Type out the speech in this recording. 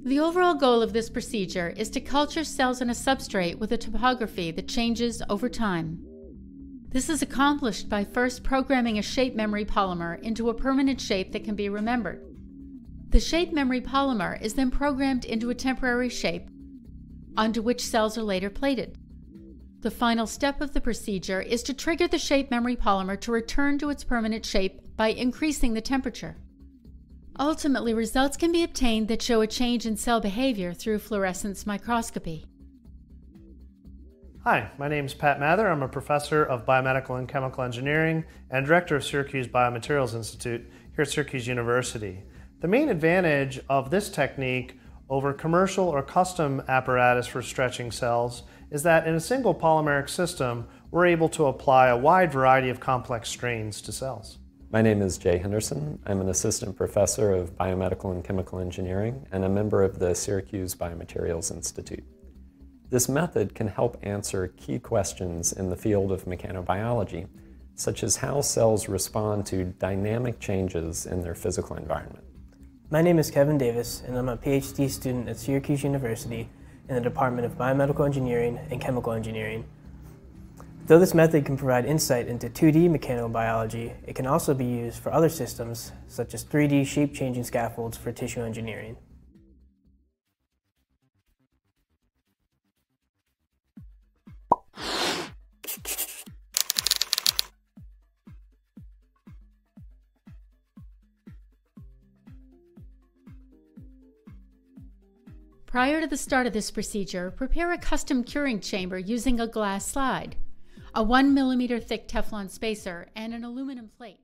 The overall goal of this procedure is to culture cells in a substrate with a topography that changes over time. This is accomplished by first programming a shape memory polymer into a permanent shape that can be remembered. The shape memory polymer is then programmed into a temporary shape onto which cells are later plated. The final step of the procedure is to trigger the shape memory polymer to return to its permanent shape by increasing the temperature. Ultimately, results can be obtained that show a change in cell behavior through fluorescence microscopy. Hi, my name is Pat Mather. I'm a professor of biomedical and chemical engineering and director of Syracuse Biomaterials Institute here at Syracuse University. The main advantage of this technique over commercial or custom apparatus for stretching cells is that in a single polymeric system, we're able to apply a wide variety of complex strains to cells. My name is Jay Henderson. I'm an assistant professor of biomedical and chemical engineering and a member of the Syracuse Biomaterials Institute. This method can help answer key questions in the field of mechanobiology, such as how cells respond to dynamic changes in their physical environment. My name is Kevin Davis, and I'm a PhD student at Syracuse University in the Department of Biomedical Engineering and Chemical Engineering. Though this method can provide insight into 2D mechanobiology, it can also be used for other systems, such as 3D shape-changing scaffolds for tissue engineering. Prior to the start of this procedure, prepare a custom curing chamber using a glass slide, a 1 mm thick Teflon spacer, and an aluminum plate.